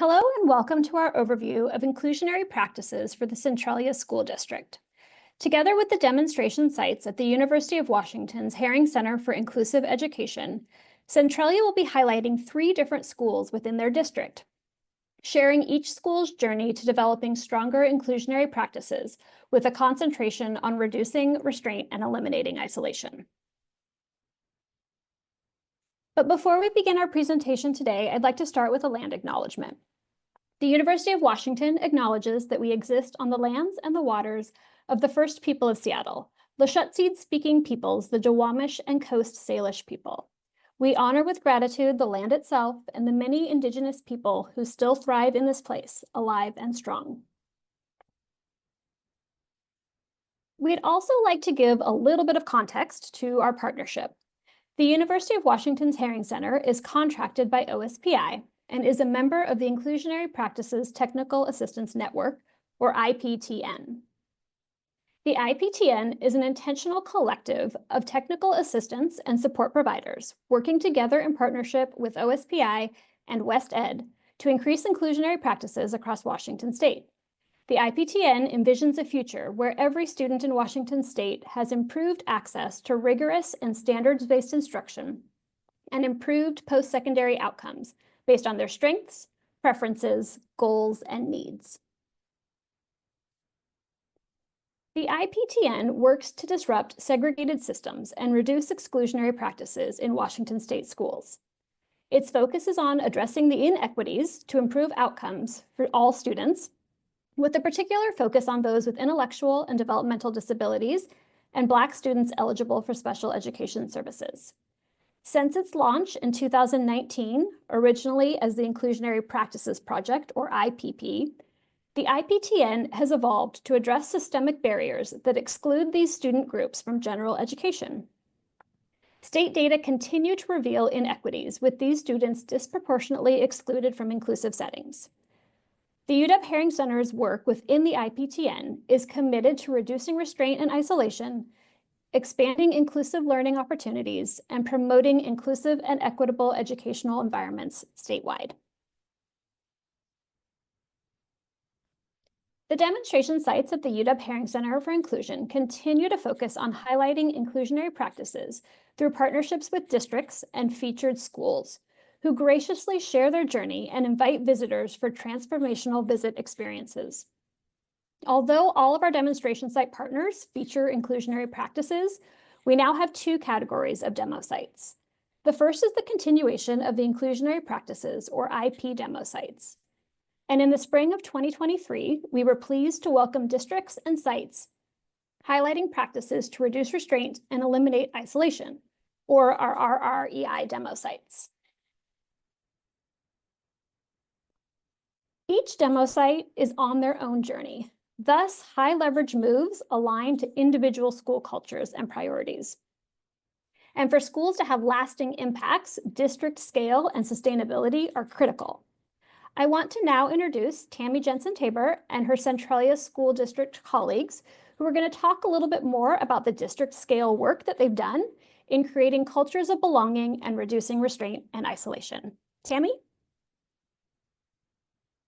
Hello and welcome to our overview of inclusionary practices for the Centralia School District. Together with the demonstration sites at the University of Washington's Herring Center for Inclusive Education, Centralia will be highlighting 3 different schools within their district, sharing each school's journey to developing stronger inclusionary practices with a concentration on reducing restraint and eliminating isolation. But before we begin our presentation today, I'd like to start with a land acknowledgement. The University of Washington acknowledges that we exist on the lands and the waters of the first people of Seattle, Lushootseed-speaking peoples, the Duwamish and Coast Salish people. We honor with gratitude the land itself and the many Indigenous people who still thrive in this place, alive and strong. We'd also like to give a little bit of context to our partnership. The University of Washington's Herring Center is contracted by OSPI and is a member of the Inclusionary Practices Technical Assistance Network, or IPTN. The IPTN is an intentional collective of technical assistance and support providers working together in partnership with OSPI and West Ed to increase inclusionary practices across Washington State. The IPTN envisions a future where every student in Washington State has improved access to rigorous and standards-based instruction and improved post-secondary outcomes based on their strengths, preferences, goals, and needs. The IPTN works to disrupt segregated systems and reduce exclusionary practices in Washington State schools. Its focus is on addressing the inequities to improve outcomes for all students, with a particular focus on those with intellectual and developmental disabilities and Black students eligible for special education services. Since its launch in 2019, originally as the Inclusionary Practices Project, or IPP, the IPTN has evolved to address systemic barriers that exclude these student groups from general education. State data continue to reveal inequities, with these students disproportionately excluded from inclusive settings. The UW Herring Center's work within the IPTN is committed to reducing restraint and isolation, expanding inclusive learning opportunities, and promoting inclusive and equitable educational environments statewide. The demonstration sites at the UW Herring Center for Inclusion continue to focus on highlighting inclusionary practices through partnerships with districts and featured schools, who graciously share their journey and invite visitors for transformational visit experiences. Although all of our demonstration site partners feature inclusionary practices, we now have 2 categories of demo sites. The first is the continuation of the inclusionary practices, or IP demo sites. And in the spring of 2023, we were pleased to welcome districts and sites highlighting practices to reduce restraint and eliminate isolation, or our RREI demo sites. Each demo site is on their own journey. Thus, high leverage moves align to individual school cultures and priorities. And for schools to have lasting impacts, district scale and sustainability are critical. I want to now introduce Tammy Jensen-Tabor and her Centralia School District colleagues, who are going to talk a little bit more about the district scale work that they've done in creating cultures of belonging and reducing restraint and isolation. Tammy?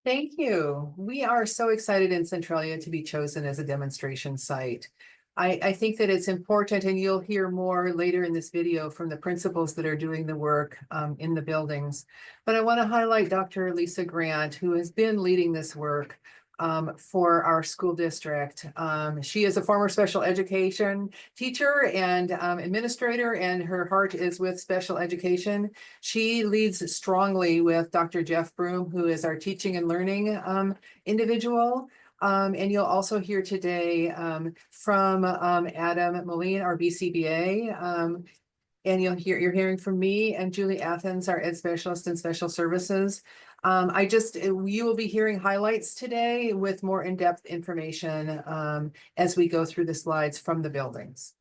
Thank you. We are so excited in Centralia to be chosen as a demonstration site. I think that it's important, and you'll hear more later in this video from the principals that are doing the work in the buildings. But I want to highlight Dr. Lisa Grant, who has been leading this work for our school district. She is a former special education teacher and administrator, and her heart is with special education. She leads strongly with Dr. Jeff Broom, who is our teaching and learning individual. And you'll also hear today from Adam Moline, our BCBA. And you're hearing from me and Julie Athens, our ed specialist in special services. You will be hearing highlights today with more in-depth information as we go through the slides from the buildings.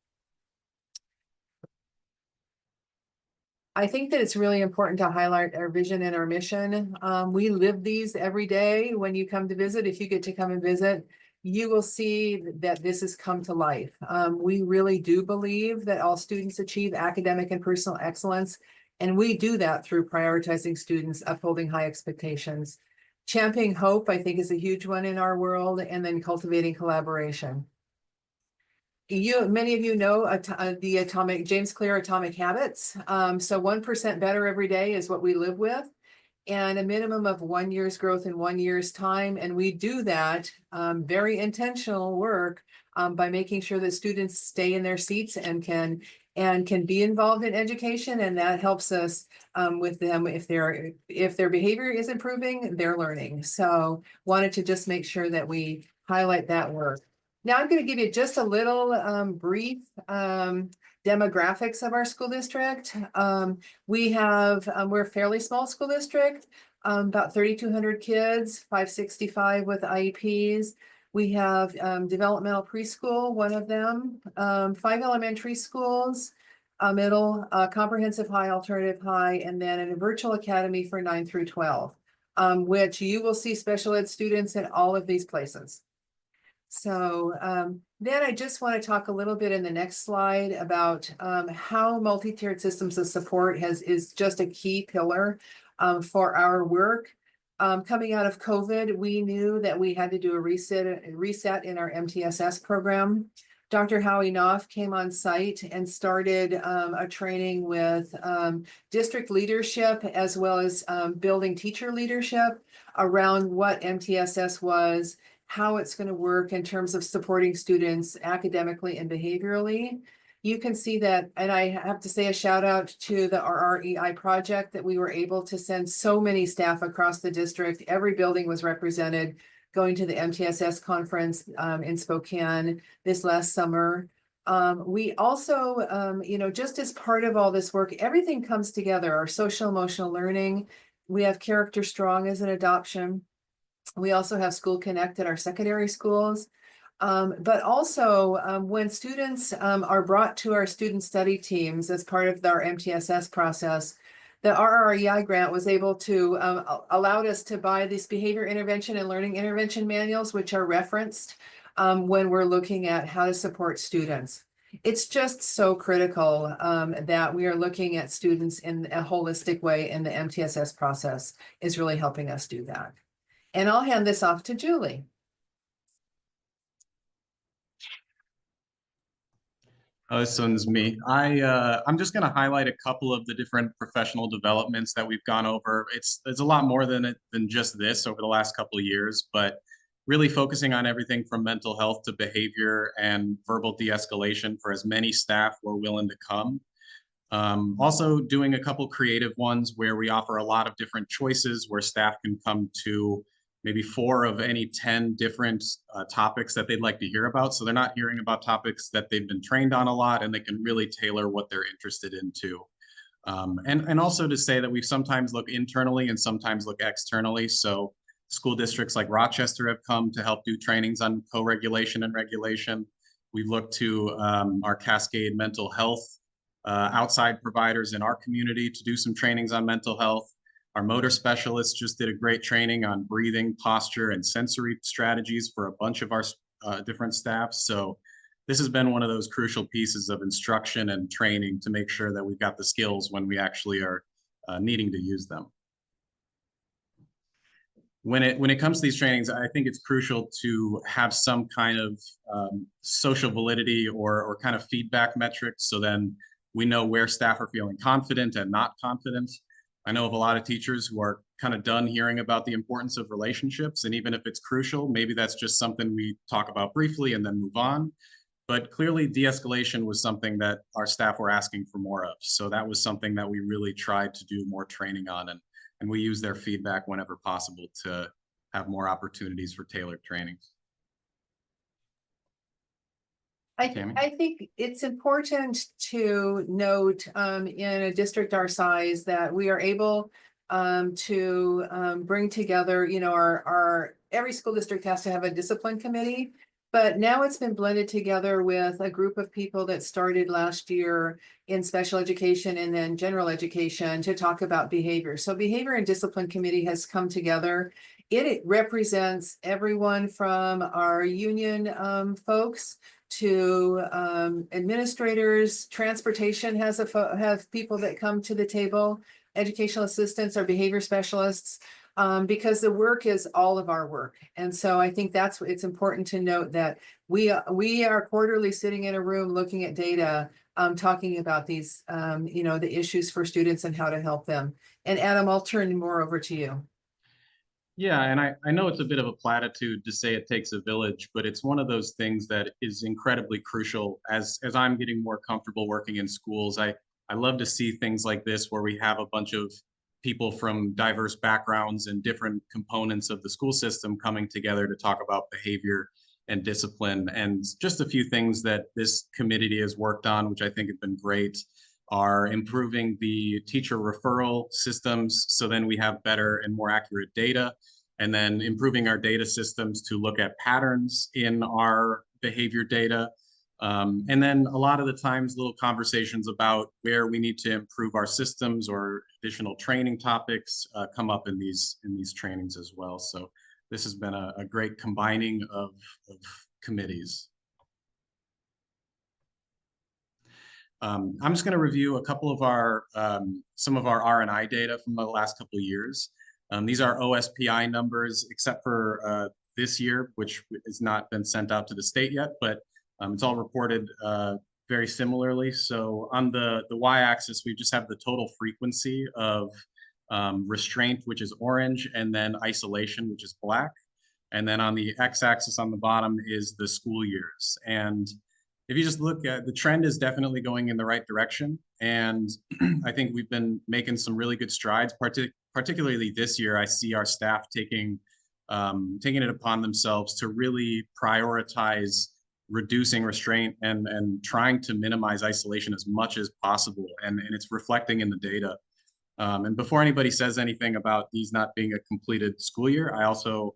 I think that it's really important to highlight our vision and our mission. We live these every day when you come to visit. If you get to come and visit, you will see that this has come to life. We really do believe that all students achieve academic and personal excellence, and we do that through prioritizing students, upholding high expectations, Championing hope, I think, is a huge one in our world, and then cultivating collaboration. Many of you know the James Clear Atomic Habits. So 1% better every day is what we live with, and a minimum of 1 year's growth in 1 year's time. And we do that very intentional work by making sure that students stay in their seats and can be involved in education, and that helps us with them if their behavior is improving, they're learning. So wanted to just make sure that we highlight that work. Now I'm going to give you just a little brief demographics of our school district. We're a fairly small school district, about 3,200 kids, 565 with IEPs. We have developmental preschool, one of them, 5 elementary schools, a middle, comprehensive high, alternative high, and then a virtual academy for 9 through 12, which you will see special ed students in all of these places. So then I just want to talk a little bit in the next slide about how multi-tiered systems of support is just a key pillar for our work. Coming out of COVID, we knew that we had to do a reset in our MTSS program. Dr. Howie Knopf came on site and started a training with district leadership, as well as building teacher leadership around what MTSS was, how it's going to work in terms of supporting students academically and behaviorally. You can see that, and I have to say a shout out to the RREI project, that we were able to send so many staff across the district. Every building was represented, going to the MTSS conference in Spokane this last summer. We also, just as part of all this work, everything comes together. Our social emotional learning, we have Character Strong as an adoption. We also have School Connect at our secondary schools. But also when students are brought to our student study teams as part of our MTSS process, the RREI grant was able to allowed us to buy these behavior intervention and learning intervention manuals, which are referenced when we're looking at how to support students. It's just so critical that we are looking at students in a holistic way, and the MTSS process is really helping us do that. And I'll hand this off to Julie. This one's me. I'm just going to highlight a couple of the different professional developments that we've gone over. It's a lot more than just this over the last couple of years, but really focusing on everything from mental health to behavior and verbal de-escalation for as many staff who are willing to come. Also doing a couple creative ones where we offer a lot of different choices where staff can come to maybe 4 of any 10 different topics that they'd like to hear about. So they're not hearing about topics that they've been trained on a lot, and they can really tailor what they're interested in too. And also to say that we sometimes look internally and sometimes look externally. So school districts like Rochester have come to help do trainings on co-regulation and regulation. We've looked to our Cascade mental health outside providers in our community to do some trainings on mental health. Our motor specialists just did a great training on breathing, posture, and sensory strategies for a bunch of our different staff. So this has been one of those crucial pieces of instruction and training to make sure that we've got the skills when we actually are needing to use them. When it comes to these trainings, I think it's crucial to have some kind of social validity or kind of feedback metrics, so then we know where staff are feeling confident and not confident. I know of a lot of teachers who are kind of done hearing about the importance of relationships, and even if it's crucial, maybe that's just something we talk about briefly and then move on. But clearly de-escalation was something that our staff were asking for more of. So that was something that we really tried to do more training on, and we use their feedback whenever possible to have more opportunities for tailored trainings. I think it's important to note in a district our size that we are able to bring together, every school district has to have a discipline committee, but now it's been blended together with a group of people that started last year in special education and then general education to talk about behavior. So behavior and discipline committee has come together. It represents everyone from our union folks to administrators. Transportation have people that come to the table, educational assistants, our behavior specialists, because the work is all of our work. And so I think it's important to note that we are quarterly sitting in a room looking at data, talking about these, the issues for students and how to help them. And Adam, I'll turn more over to you. Yeah, and I know it's a bit of a platitude to say it takes a village, but it's one of those things that is incredibly crucial as I'm getting more comfortable working in schools. I love to see things like this where we have a bunch of people from diverse backgrounds and different components of the school system coming together to talk about behavior and discipline. And just a few things that this committee has worked on, which I think have been great, are improving the teacher referral systems so then we have better and more accurate data, and then improving our data systems to look at patterns in our behavior data. And then a lot of the times little conversations about where we need to improve our systems or additional training topics come up in these trainings as well. So this has been a great combining of committees. I'm just going to review a couple of our some of our R&I data from the last couple of years. These are OSPI numbers, except for this year, which has not been sent out to the state yet, but it's all reported very similarly. So on the y-axis, we just have the total frequency of restraint, which is orange, and then isolation, which is black. And then on the x-axis on the bottom is the school years. And if you just look at the trend is definitely going in the right direction. And I think we've been making some really good strides, particularly this year. I see our staff taking it upon themselves to really prioritize reducing restraint and trying to minimize isolation as much as possible. And it's reflecting in the data. And before anybody says anything about these not being a completed school year, I also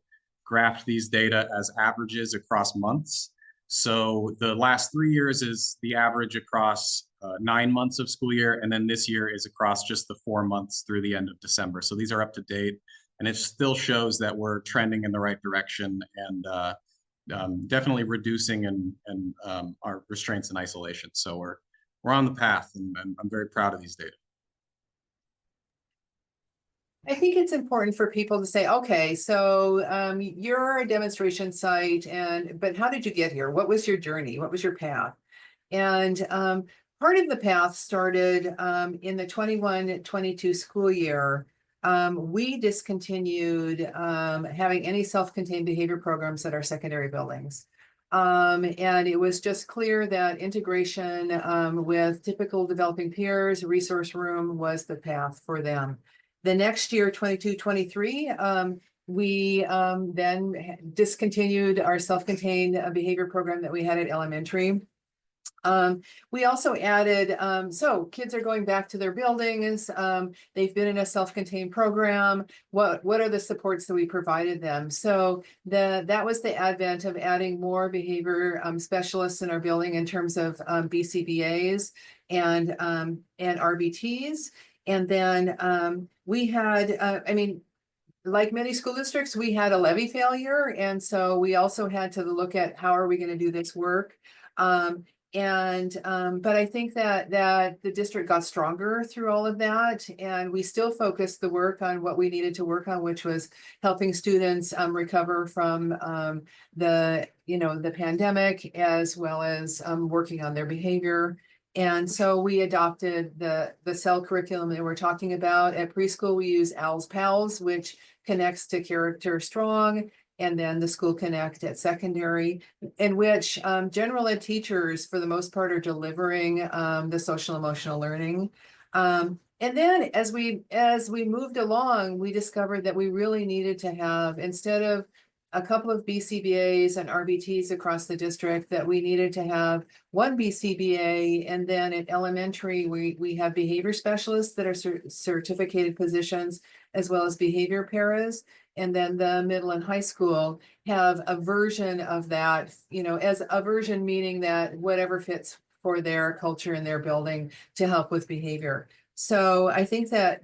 graphed these data as averages across months. So the last 3 years is the average across 9 months of school year. And then this year is across just the 4 months through the end of December. So these are up to date. And it still shows that we're trending in the right direction and definitely reducing and our restraints and isolation. So we're on the path, and I'm very proud of these data. I think it's important for people to say, okay, so you're a demonstration site, but how did you get here? What was your journey? What was your path? And part of the path started in the 21-22 school year. We discontinued having any self-contained behavior programs at our secondary buildings. And it was just clear that integration with typical developing peers, resource room was the path for them. The next year, 22-23, we then discontinued our self-contained behavior program that we had at elementary. We also added, so kids are going back to their buildings. They've been in a self-contained program. What are the supports that we provided them? So that was the advent of adding more behavior specialists in our building in terms of BCBAs and RBTs. And then we had, like many school districts, we had a levy failure. And so we also had to look at how are we going to do this work. But I think that the district got stronger through all of that, and we still focused the work on what we needed to work on, which was helping students recover from the pandemic, as well as working on their behavior. And so we adopted the CEL curriculum that we're talking about. At preschool, we use ALS PALS, which connects to Character Strong, and then the School Connect at secondary, in which general ed teachers, for the most part, are delivering the social emotional learning. And then as we moved along, we discovered that we really needed to have, instead of a couple of BCBAs and RBTs across the district, that we needed to have one BCBA. And then at elementary, we have behavior specialists that are certificated positions, as well as behavior paras. And then the middle and high school have a version of that, as a version, meaning that whatever fits for their culture and their building to help with behavior. So I think that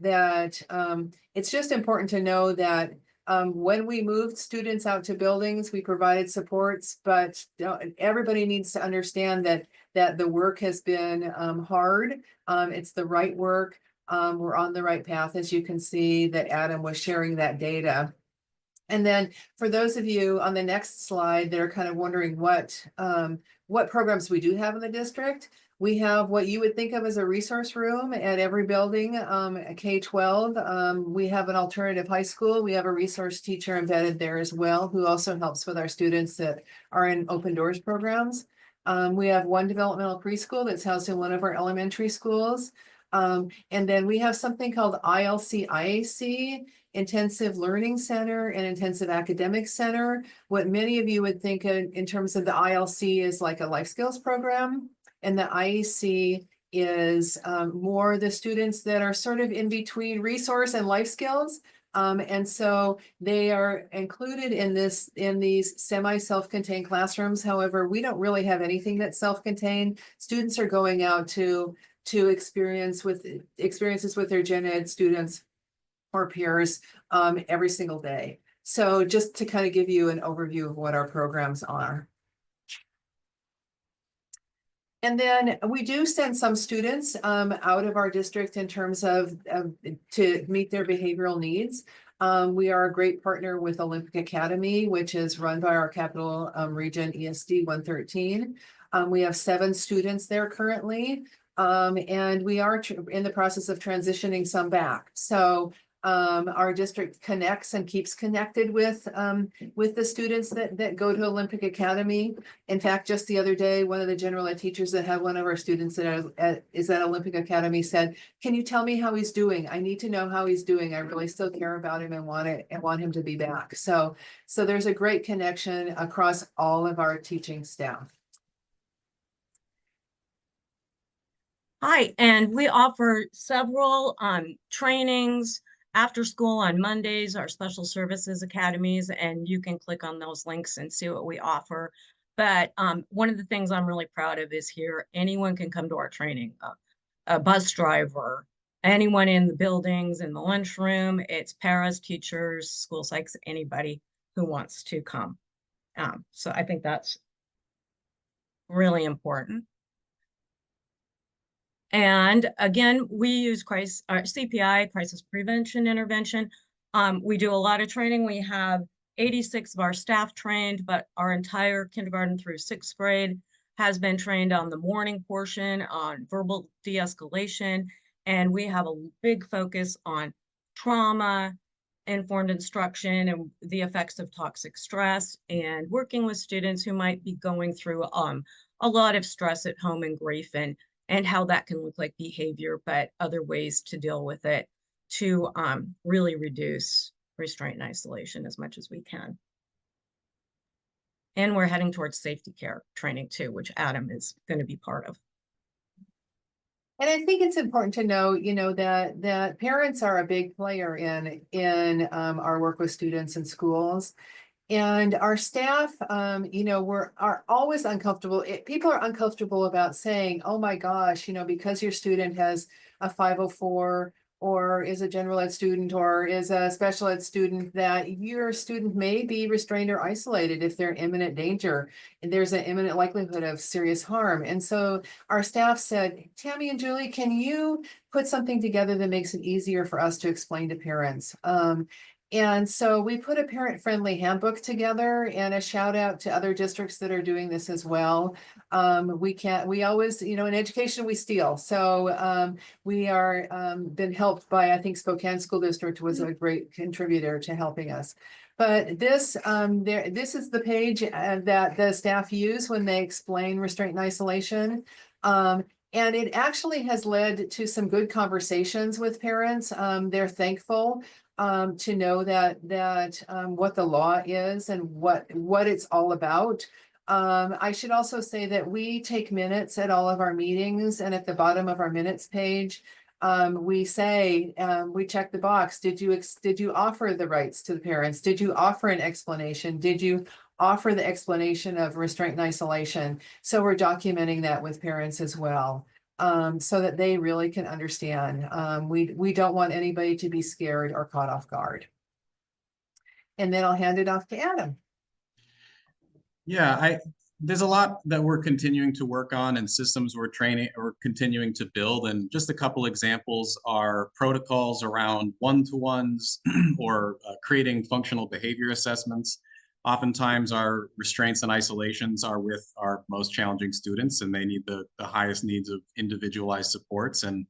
it's just important to know that when we moved students out to buildings, we provided supports, but everybody needs to understand that the work has been hard. It's the right work. We're on the right path, as you can see that Adam was sharing that data. And then for those of you on the next slide that are kind of wondering what programs we do have in the district, we have what you would think of as a resource room at every building, at K-12. We have an alternative high school. We have a resource teacher embedded there as well, who also helps with our students that are in open doors programs. We have one developmental preschool that's housed in one of our elementary schools. And then we have something called ILC-IAC, Intensive Learning Center and Intensive Academic Center. What many of you would think in terms of the ILC is like a life skills program, and the IAC is more the students that are sort of in between resource and life skills. And so they are included in these semi-self-contained classrooms. However, we don't really have anything that's self-contained. Students are going out to experiences with their gen ed students or peers every single day. So just to kind of give you an overview of what our programs are. And then we do send some students out of our district in terms of to meet their behavioral needs. We are a great partner with Olympic Academy, which is run by our Capital Region ESD 113. We have 7 students there currently, and we are in the process of transitioning some back. So our district connects and keeps connected with the students that go to Olympic Academy. In fact, just the other day, one of the general ed teachers that had one of our students that is at Olympic Academy said, "Can you tell me how he's doing? I need to know how he's doing. I really still care about him and want him to be back." So there's a great connection across all of our teaching staff. Hi, and we offer several trainings after school on Mondays, our special services academies, and you can click on those links and see what we offer. But one of the things I'm really proud of is here, anyone can come to our training, a bus driver, anyone in the buildings, in the lunchroom, it's paras, teachers, school psychs, anybody who wants to come. So I think that's really important. And again, we use CPI, crisis prevention intervention. We do a lot of training. We have 86 of our staff trained, but our entire kindergarten through 6th grade has been trained on the morning portion, on verbal de-escalation. And we have a big focus on trauma, informed instruction, and the effects of toxic stress, and working with students who might be going through a lot of stress at home and grief, and how that can look like behavior, but other ways to deal with it to really reduce restraint and isolation as much as we can. And we're heading towards safety care training too, which Adam is going to be part of. And I think it's important to know, that parents are a big player in our work with students in schools. And our staff, are always uncomfortable. People are uncomfortable about saying, "Oh my gosh, because your student has a 504 or is a general ed student or is a special ed student, that your student may be restrained or isolated if they're in imminent danger. And there's an imminent likelihood of serious harm." And so our staff said, "Tammy and Julie, can you put something together that makes it easier for us to explain to parents?" And so we put a parent-friendly handbook together, and a shout out to other districts that are doing this as well. We always, in education, we steal. So we are been helped by, I think Spokane School District was a great contributor to helping us. But this is the page that the staff use when they explain restraint and isolation. And it actually has led to some good conversations with parents. They're thankful to know that what the law is and what it's all about. I should also say that we take minutes at all of our meetings, and at the bottom of our minutes page, we say, we check the box. Did you offer the rights to the parents? Did you offer an explanation? Did you offer the explanation of restraint and isolation? So we're documenting that with parents as well. So that they really can understand. We don't want anybody to be scared or caught off guard. And then I'll hand it off to Adam. Yeah, There's a lot that we're continuing to work on and systems we're continuing to build. And just a couple examples are protocols around one-to-ones or creating functional behavior assessments. Oftentimes our restraints and isolations are with our most challenging students, and they need the highest needs of individualized supports. And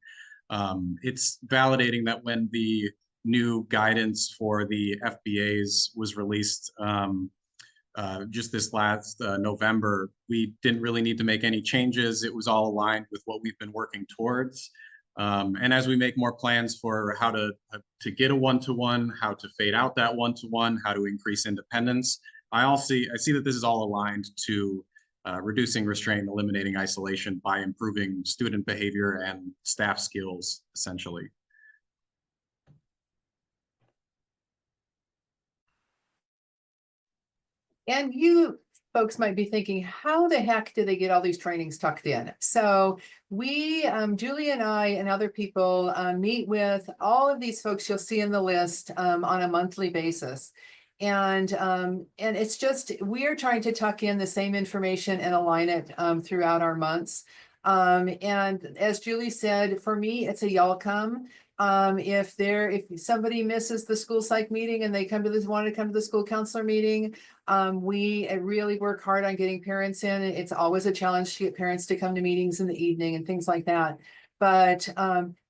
it's validating that when the new guidance for the FBAs was released just this last November, we didn't really need to make any changes. It was all aligned with what we've been working towards. And as we make more plans for how to get a one-to-one, how to fade out that one-to-one, how to increase independence, I see that this is all aligned to reducing restraint and eliminating isolation by improving student behavior and staff skills, essentially. And you folks might be thinking, how the heck do they get all these trainings tucked in? So we, Julie and I and other people meet with all of these folks you'll see in the list on a monthly basis. And it's just, we are trying to tuck in the same information and align it throughout our months. And as Julie said, for me, it's a y'all come. If somebody misses the school psych meeting and they want to come to the school counselor meeting, we really work hard on getting parents in. It's always a challenge to get parents to come to meetings in the evening and things like that. But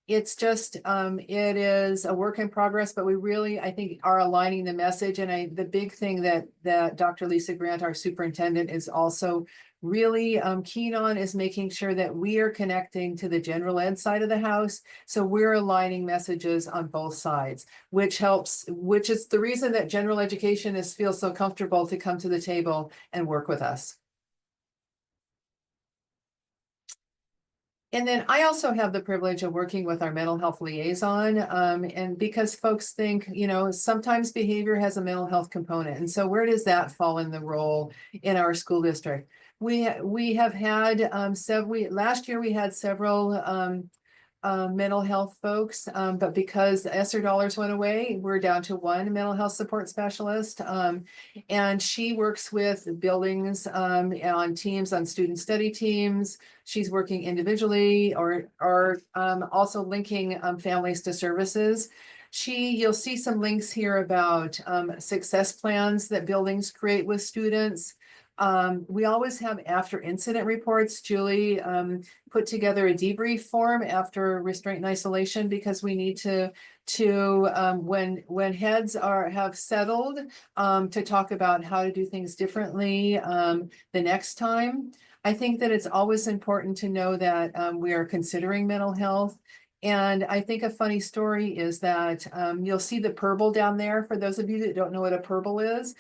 it's just, it is a work in progress, but we really, I think, are aligning the message. And the big thing that Dr. Lisa Grant, our superintendent, is also really keen on is making sure that we are connecting to the general ed side of the house. So we're aligning messages on both sides, which is the reason that general education feels so comfortable to come to the table and work with us. And then I also have the privilege of working with our mental health liaison. And because folks think, sometimes behavior has a mental health component. And so where does that fall in the role in our school district? We have had last year we had several mental health folks, but because ESSER dollars went away, we're down to one mental health support specialist. And she works with buildings on teams, on student study teams. She's working individually or also linking families to services. You'll see some links here about success plans that buildings create with students. We always have after incident reports. Julie put together a debrief form after restraint and isolation because we need to when heads have settled to talk about how to do things differently the next time. I think that it's always important to know that we are considering mental health. And I think a funny story is that you'll see the purple down there. For those of you that don't know what a purple is,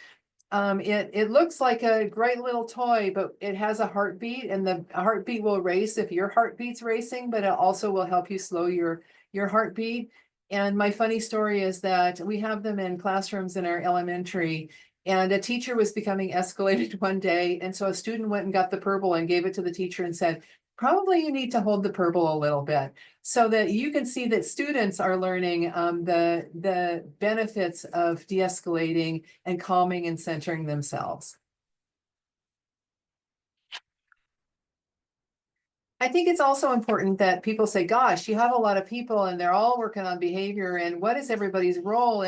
it looks like a great little toy, but it has a heartbeat, and the heartbeat will race if your heartbeat's racing, but it also will help you slow your heartbeat. And my funny story is that we have them in classrooms in our elementary, and a teacher was becoming escalated one day. And so a student went and got the purple and gave it to the teacher and said, probably you need to hold the purple a little bit, so that you can see that students are learning the benefits of de-escalating and calming and centering themselves. I think it's also important that people say, gosh, you have a lot of people and they're all working on behavior, and what is everybody's role?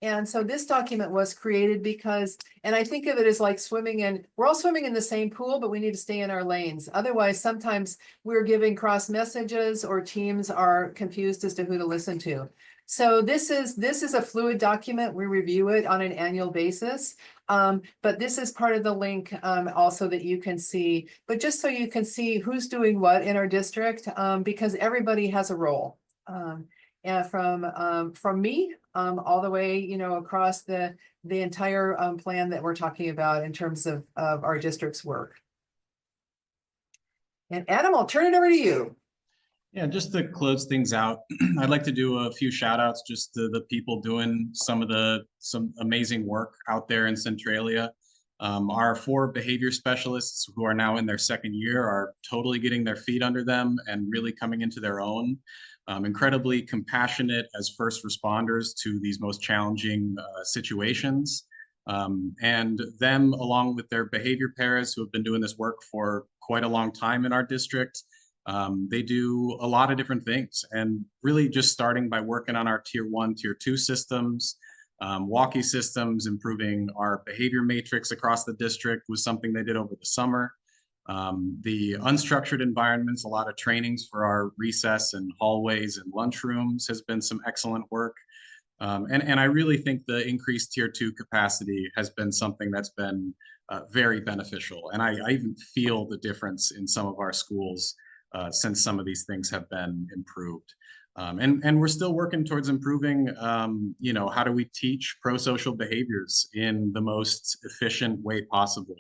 And so this document was created because, and I think of it as like we're all swimming in the same pool, but we need to stay in our lanes. Otherwise, sometimes we're giving cross messages or teams are confused as to who to listen to. So this is a fluid document. We review it on an annual basis. But this is part of the link also that you can see, but just so you can see who's doing what in our district, because everybody has a role. And from me all the way, across the entire plan that we're talking about in terms of our district's work. And Adam, I'll turn it over to you. Yeah, just to close things out, I'd like to do a few shout outs just to the people doing some amazing work out there in Centralia. Our 4 behavior specialists who are now in their 2nd year are totally getting their feet under them and really coming into their own. Incredibly compassionate as first responders to these most challenging situations. And them, along with their behavior paras who have been doing this work for quite a long time in our district, they do a lot of different things, and really just starting by working on our tier 1, tier 2 systems, walkie systems, improving our behavior matrix across the district was something they did over the summer. The unstructured environments, a lot of trainings for our recess and hallways and lunchrooms has been some excellent work. And I really think the increased tier 2 capacity has been something that's been very beneficial. And I even feel the difference in some of our schools since some of these things have been improved. And we're still working towards improving, how do we teach pro-social behaviors in the most efficient way possible?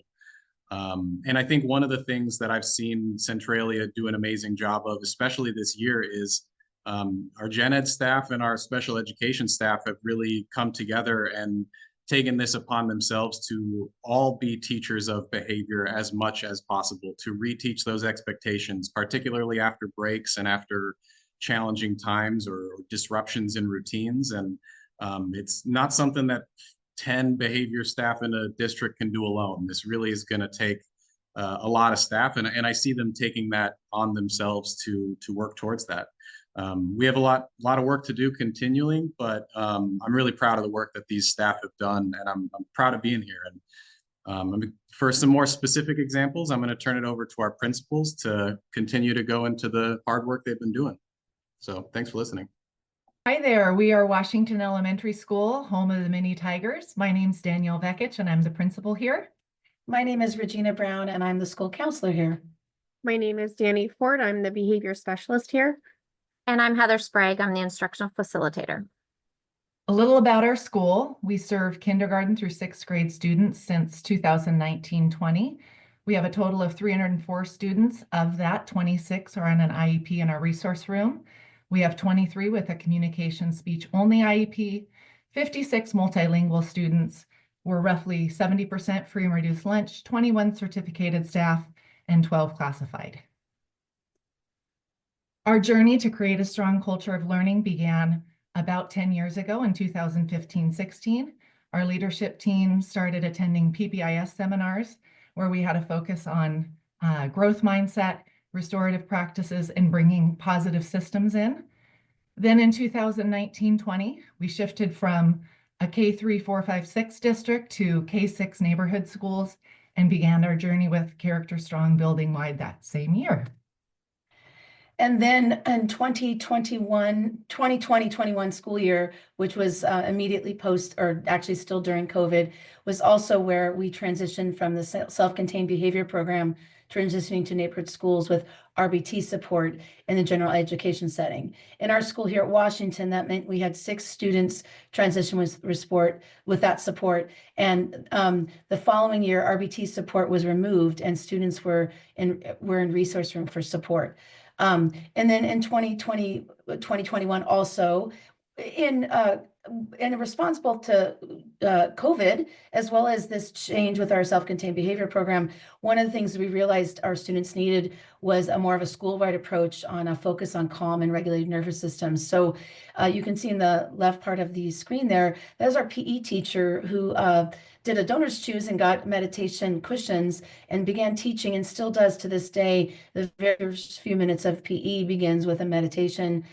And I think one of the things that I've seen Centralia do an amazing job of, especially this year, is our gen ed staff and our special education staff have really come together and taken this upon themselves to all be teachers of behavior as much as possible, to reteach those expectations, particularly after breaks and after challenging times or disruptions in routines. And it's not something that 10 behavior staff in a district can do alone. This really is going to take a lot of staff, and I see them taking that on themselves to work towards that. We have a lot of work to do continually, but I'm really proud of the work that these staff have done, and I'm proud of being here. And for some more specific examples, I'm going to turn it over to our principals to continue to go into the hard work they've been doing. So thanks for listening. Hi there, we are Washington Elementary School, home of the Mini Tigers. My name's Danielle Vekich and I'm the principal here. My name is Regina Brown and I'm the school counselor here. My name is Danny Ford. I'm the behavior specialist here. And I'm Heather Sprague. I'm the instructional facilitator. A little about our school. We serve kindergarten through 6th grade students since 2019-20. We have a total of 304 students. Of that, 26 are on an IEP in our resource room. We have 23 with a communication speech only IEP, 56 multilingual students. We're roughly 70% free and reduced lunch, 21 certificated staff, and 12 classified. Our journey to create a strong culture of learning began about 10 years ago in 2015-16. Our leadership team started attending PBIS seminars where we had a focus on growth mindset, restorative practices, and bringing positive systems in. Then in 2019-20, we shifted from a K3, 4, 5, 6 district to K6 neighborhood schools and began our journey with Character Strong building wide that same year. And then in 2020-21 school year, which was immediately post, or actually still during COVID, was also where we transitioned from the self-contained behavior program, transitioning to neighborhood schools with RBT support in the general education setting. In our school here at Washington, that meant we had 6 students transition with that support. And the following year, RBT support was removed and students were in resource room for support. And then in 2021 also, and responsible to COVID, as well as this change with our self-contained behavior program, one of the things we realized our students needed was a more of a school-wide approach on a focus on calm and regulated nervous systems. So you can see in the left part of the screen there, that is our PE teacher who did a donor's choose and got meditation cushions and began teaching, and still does to this day. The very first few minutes of PE begins with a meditation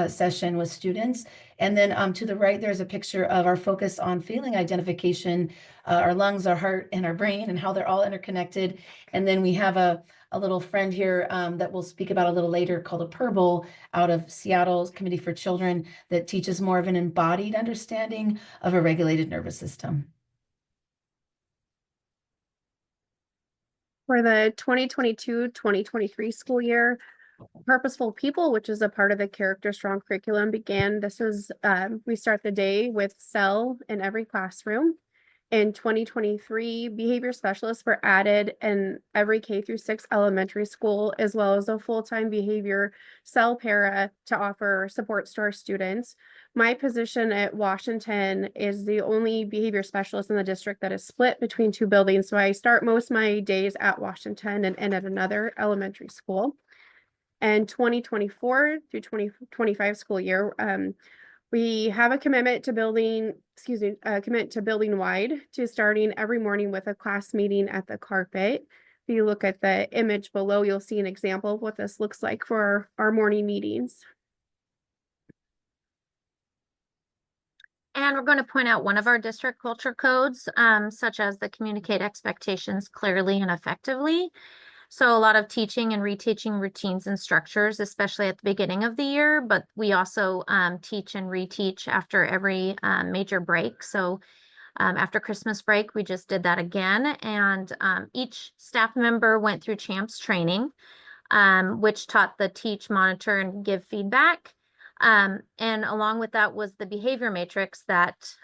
session with students. And then to the right, there's a picture of our focus on feeling identification, our lungs, our heart, and our brain, and how they're all interconnected. And then we have a little friend here that we'll speak about a little later called a PERBL out of Seattle's Committee for Children that teaches more of an embodied understanding of a regulated nervous system. For the 2022-2023 school year, Purposeful People, which is a part of the Character Strong curriculum, began. This was, we start the day with cell in every classroom. In 2023, behavior specialists were added in every K through 6 elementary school, as well as a full-time behavior cell para to offer supports to our students. My position at Washington is the only behavior specialist in the district that is split between 2 buildings. So I start most of my days at Washington and at another elementary school. And 2024 through 2025 school year, We have a commitment to building, wide to starting every morning with a class meeting at the carpet. If you look at the image below, you'll see an example of what this looks like for our morning meetings. And we're going to point out one of our district culture codes, such as the communicate expectations clearly and effectively. So a lot of teaching and reteaching routines and structures, especially at the beginning of the year, but we also teach and reteach after every major break. So after Christmas break, we just did that again. And each staff member went through CHAMPS training, which taught the teach, monitor, and give feedback. And along with that was the behavior matrix that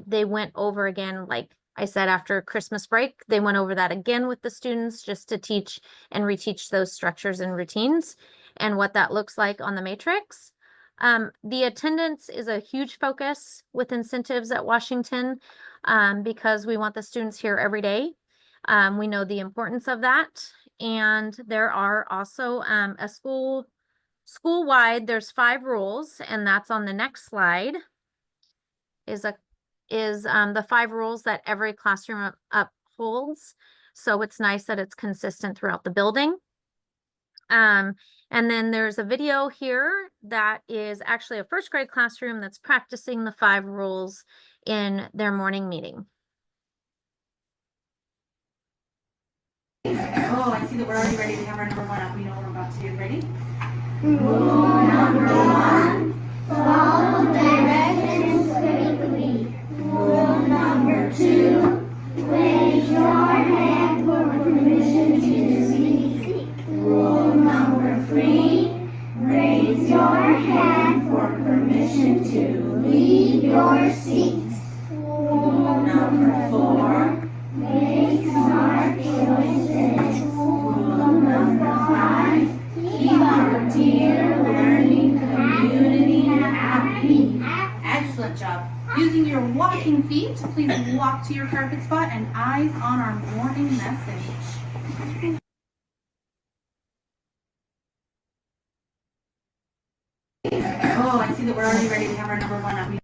they went over again, like I said, after Christmas break, they went over that again with the students just to teach and reteach those structures and routines and what that looks like on the matrix. The attendance is a huge focus with incentives at Washington because we want the students here every day. We know the importance of that. And there are also a school-wide, there's 5 rules, and that's on the next slide, is the 5 rules that every classroom upholds. So it's nice that it's consistent throughout the building. And then there's a video here that is actually a 1st grade classroom that's practicing the 5 rules in their morning meeting. Oh, I see that we're already ready to have our number 1 up. We know we're about to get ready. Rule number 1, follow directions quickly. Rule number 2, raise your hand for permission to speak. Rule number 3, raise your hand for permission to leave your seat. Rule number 4, make smart choices. Rule number 5, keep our dear learning community happy. Excellent job. Using your walking feet, please walk to your carpet spot and eyes on our morning message. Oh, I see that we're already ready to have our number 1 up.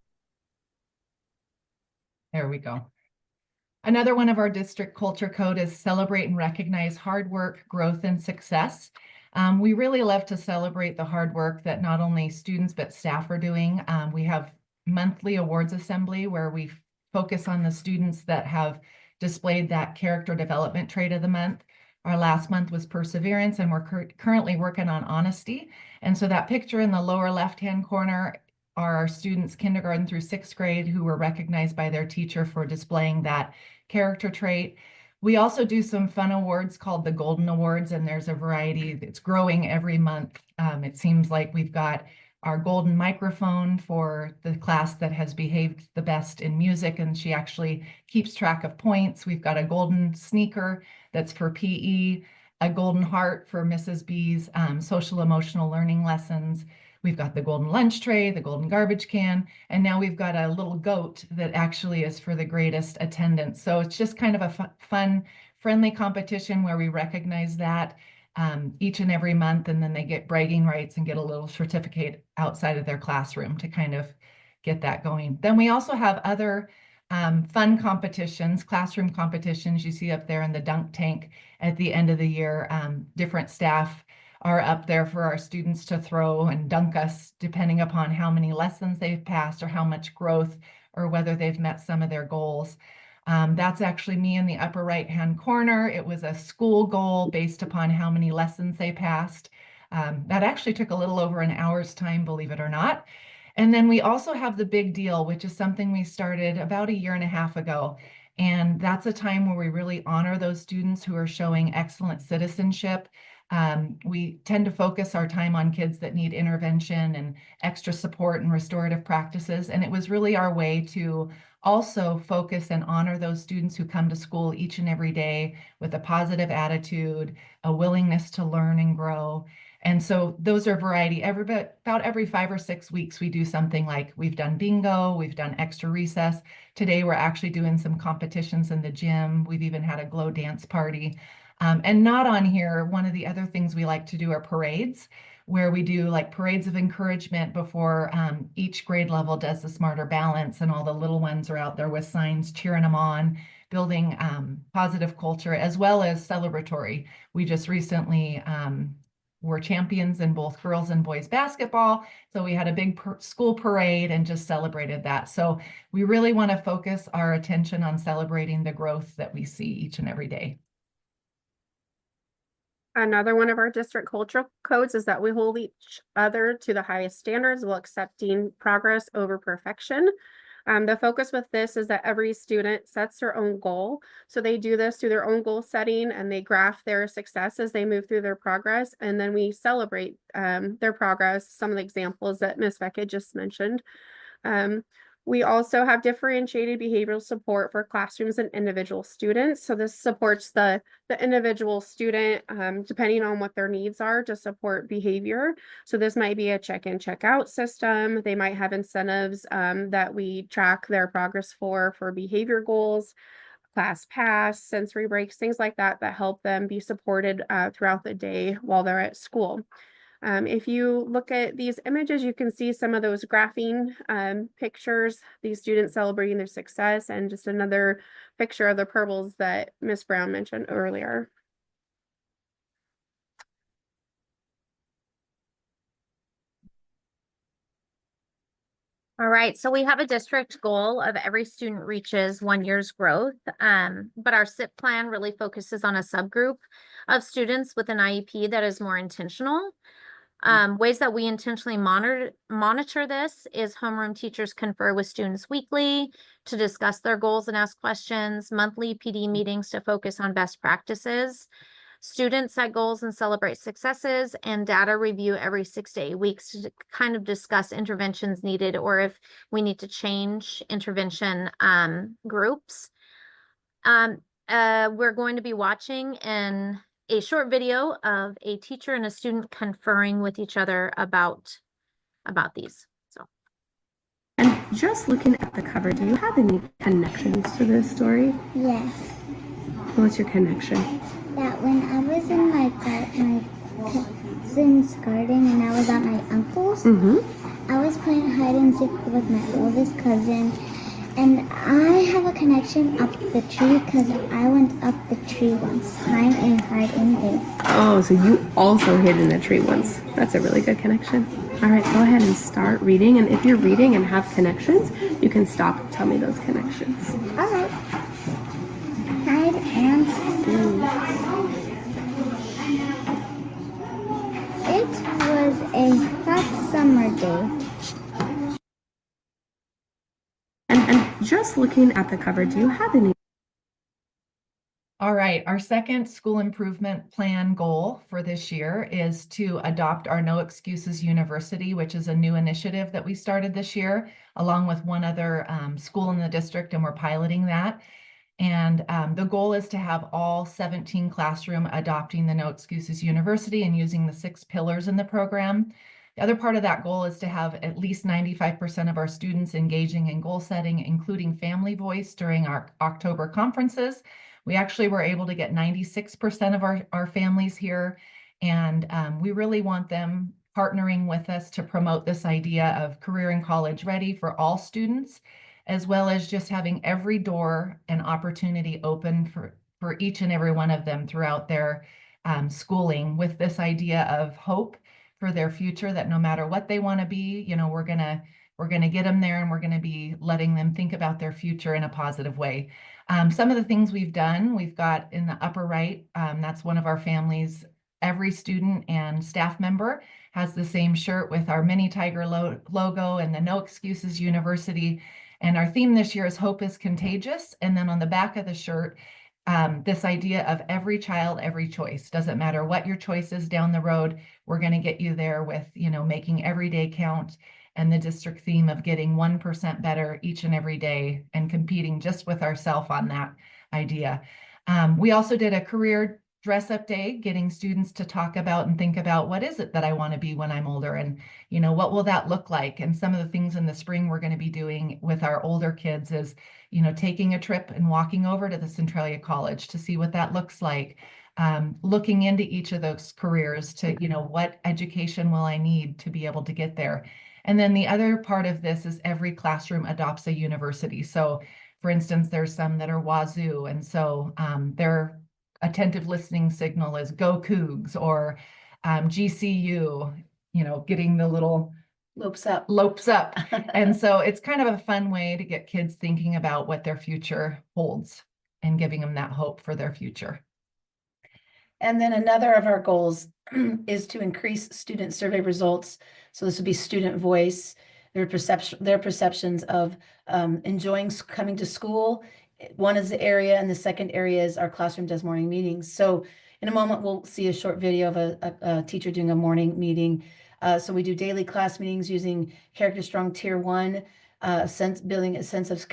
There we go. Another one of our district culture code is celebrate and recognize hard work, growth, and success. We really love to celebrate the hard work that not only students but staff are doing. We have monthly awards assembly where we focus on the students that have displayed that character development trait of the month. Our last month was perseverance, and we're currently working on honesty. And so that picture in the lower left-hand corner are our students kindergarten through 6th grade who were recognized by their teacher for displaying that character trait. We also do some fun awards called the Golden Awards, and there's a variety. It's growing every month. It seems like we've got our golden microphone for the class that has behaved the best in music, and she actually keeps track of points. We've got a golden sneaker that's for PE, a golden heart for Mrs. B's social emotional learning lessons. We've got the golden lunch tray, the golden garbage can, and now we've got a little goat that actually is for the greatest attendance. So it's just kind of a fun, friendly competition where we recognize that each and every month, and then they get bragging rights and get a little certificate outside of their classroom to kind of get that going. Then we also have other fun competitions, classroom competitions you see up there in the dunk tank at the end of the year. Different staff are up there for our students to throw and dunk us depending upon how many lessons they've passed or how much growth or whether they've met some of their goals. That's actually me in the upper right-hand corner. It was a school goal based upon how many lessons they passed. That actually took a little over an hour's time, believe it or not. And then we also have the big deal, which is something we started about 1.5 years ago. And that's a time where we really honor those students who are showing excellent citizenship. We tend to focus our time on kids that need intervention and extra support and restorative practices. And it was really our way to also focus and honor those students who come to school each and every day with a positive attitude, a willingness to learn and grow. And so those are variety. About every 5 or 6 weeks, we do something like we've done bingo, we've done extra recess. Today, we're actually doing some competitions in the gym. We've even had a glow dance party. And not on here, one of the other things we like to do are parades. where we do like parades of encouragement before each grade level does the Smarter Balance, and all the little ones are out there with signs cheering them on, building positive culture as well as celebratory. We just recently were champions in both girls and boys basketball. So we had a big school parade and just celebrated that. So we really want to focus our attention on celebrating the growth that we see each and every day. Another one of our district cultural codes is that we hold each other to the highest standards while accepting progress over perfection. The focus with this is that every student sets their own goal. So they do this through their own goal setting, and they graph their success as they move through their progress. And then we celebrate their progress, some of the examples that Ms. Beckett just mentioned. We also have differentiated behavioral support for classrooms and individual students. So this supports the individual student, depending on what their needs are, to support behavior. So this might be a check-in, check-out system. They might have incentives that we track their progress for behavior goals, class pass, sensory breaks, things like that, that help them be supported throughout the day while they're at school. If you look at these images, you can see some of those graphing pictures, these students celebrating their success, and just another picture of the purples that Ms. Brown mentioned earlier. All right, so we have a district goal of every student reaches 1 year's growth, but our SIP plan really focuses on a subgroup of students with an IEP that is more intentional. Ways that we intentionally monitor this is homeroom teachers confer with students weekly to discuss their goals and ask questions, monthly PD meetings to focus on best practices. Students set goals and celebrate successes, and data review every 6 to 8 weeks to kind of discuss interventions needed or if we need to change intervention groups. We're going to be watching a short video of a teacher and a student conferring with each other about these. So, and just looking at the cover, do you have any connections to this story? Yes. What's your connection? That when I was in my cousin's garden and I was at my uncle's, I was playing hide and seek with my oldest cousin. And I have a connection up the tree because I went up the tree once time and hide in there. Oh, so you also hid in the tree once. That's a really good connection. All right, go ahead and start reading. And if you're reading and have connections, you can stop and tell me those connections. All right. Hide and seek. It was a hot summer day. And just looking at the cover, do you have any? All right, our second school improvement plan goal for this year is to adopt our No Excuses University, which is a new initiative that we started this year, along with one other school in the district, and we're piloting that. And the goal is to have all 17 classrooms adopting the No Excuses University and using the 6 pillars in the program. The other part of that goal is to have at least 95% of our students engaging in goal setting, including family voice during our October conferences. We actually were able to get 96% of our families here, and we really want them partnering with us to promote this idea of career and college ready for all students, as well as just having every door and opportunity open for each and every one of them throughout their schooling, with this idea of hope for their future, that no matter what they want to be, you know, we're gonna get them there, and we're gonna be letting them think about their future in a positive way. Some of the things we've done, we've got in the upper right, that's one of our families. Every student and staff member has the same shirt with our Mini Tiger logo and the No Excuses University. And our theme this year is Hope is Contagious. And then on the back of the shirt, this idea of every child, every choice. Doesn't matter what your choice is down the road, we're going to get you there with, you know, making every day count, and the district theme of getting 1% better each and every day, and competing just with ourselves on that idea. We also did a career dress-up day, getting students to talk about and think about, what is it that I want to be when I'm older, and, you know, what will that look like? And some of the things in the spring we're going to be doing with our older kids is, you know, taking a trip and walking over to the Centralia College to see what that looks like. looking into each of those careers to, what education will I need to be able to get there? And then the other part of this is every classroom adopts a university. So for instance, there's some that are Wazoo, and so their attentive listening signal is Go Cougs, or GCU, getting the little Lopes up. And so it's kind of a fun way to get kids thinking about what their future holds and giving them that hope for their future. And then another of our goals is to increase student survey results. So this would be student voice, their perceptions of enjoying coming to school. One is the area, and the second area is our classroom does morning meetings. So in a moment, we'll see a short video of a teacher doing a morning meeting. So we do daily class meetings using Character Strong Tier 1, building a sense of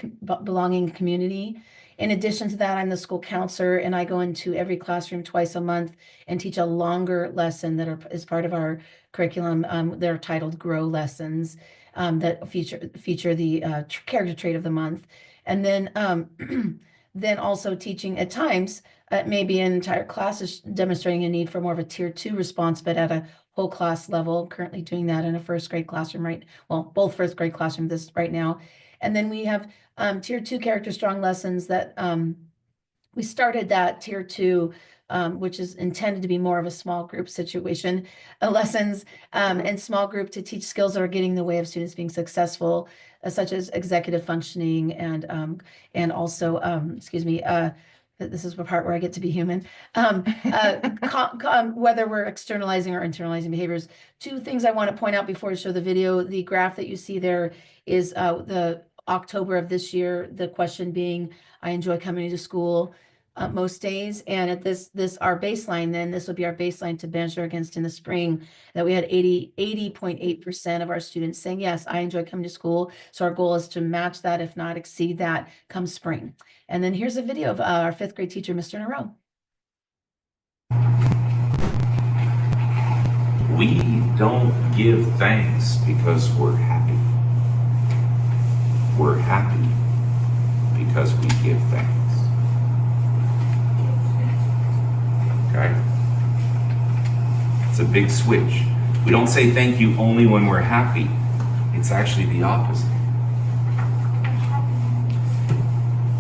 belonging community. In addition to that, I'm the school counselor, and I go into every classroom twice a month and teach a longer lesson that is part of our curriculum. They're titled Grow Lessons that feature the character trait of the month. And then, then also teaching at times, maybe an entire class is demonstrating a need for more of a Tier 2 response, but at a whole class level. Currently doing that in a first grade classroom, both first grade classroom right now. And then we have Tier 2 Character Strong lessons that we started that Tier 2, which is intended to be more of a small group situation, lessons and small group to teach skills that are getting in the way of students being successful, such as executive functioning and also, this is the part where I get to be human, whether we're externalizing or internalizing behaviors. Two things I want to point out before I show the video. The graph that you see there is the October of this year, the question being, I enjoy coming to school most days. And at this our baseline, then this would be our baseline to measure against in the spring, that we had 80.8% of our students saying, yes, I enjoy coming to school. So our goal is to match that, if not exceed that, come spring. And then here's a video of our 5th grade teacher, Mr. Naro. We don't give thanks because we're happy. We're happy because we give thanks. Okay? It's a big switch. We don't say thank you only when we're happy. It's actually the opposite.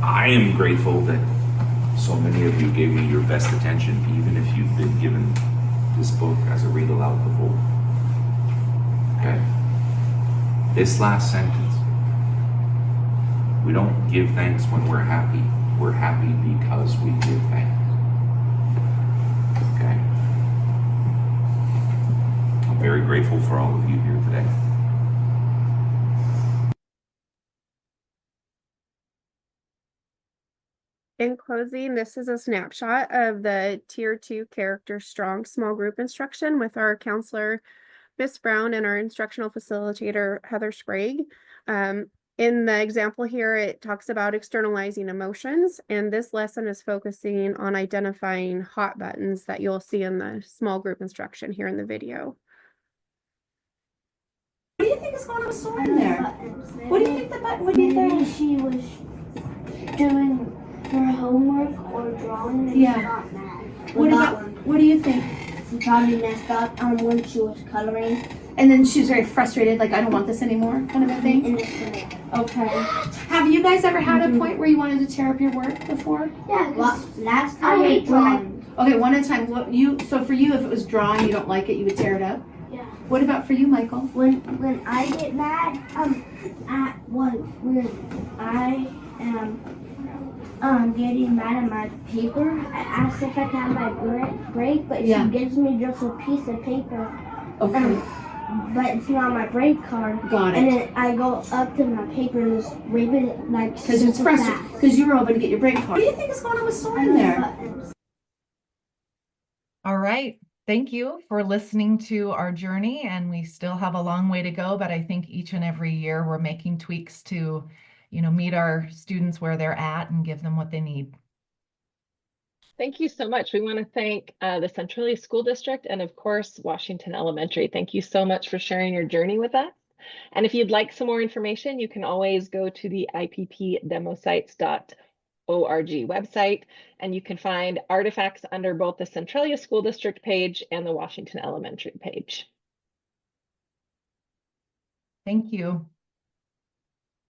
I am grateful that so many of you gave me your best attention, even if you've been given this book as a read aloud before. Okay? This last sentence. We don't give thanks when we're happy. We're happy because we give thanks. Okay? I'm very grateful for all of you here today. In closing, this is a snapshot of the Tier 2 Character Strong small group instruction with our counselor, Miss Brown, and our instructional facilitator, Heather Sprague. In the example here, it talks about externalizing emotions, and this lesson is focusing on identifying hot buttons that you'll see in the small group instruction here in the video. What do you think is going on with Soren there? What do you think the button would be there? Maybe she was doing her homework or drawing and Yeah. got mad. What do you think? She probably messed up when she was coloring. And then she was very frustrated, like, I don't want this anymore, kind of a thing? In the Okay. Have you guys ever had a point where you wanted to tear up your work before? Yeah, last time I hate drawing. Okay, one at a time. So for you, if it was drawing, you don't like it, you would tear it up? Yeah. What about for you, Michael? When I get mad, when I am getting mad at my paper, I ask if I can have my break, but Yeah. she gives me just a piece of paper. Okay. But it's not my break card. Got it. And then I go up to my paper and just rip it like Because it's super frustrating, fast. because you were hoping to get your break card. What do you think is going on with Soren there? All right. Thank you for listening to our journey, and we still have a long way to go, but I think each and every year we're making tweaks to, meet our students where they're at and give them what they need. Thank you so much. We want to thank the Centralia School District and, of course, Washington Elementary. Thank you so much for sharing your journey with us. And if you'd like some more information, you can always go to the IPPdemosites.org website, and you can find artifacts under both the Centralia School District page and the Washington Elementary page. Thank you.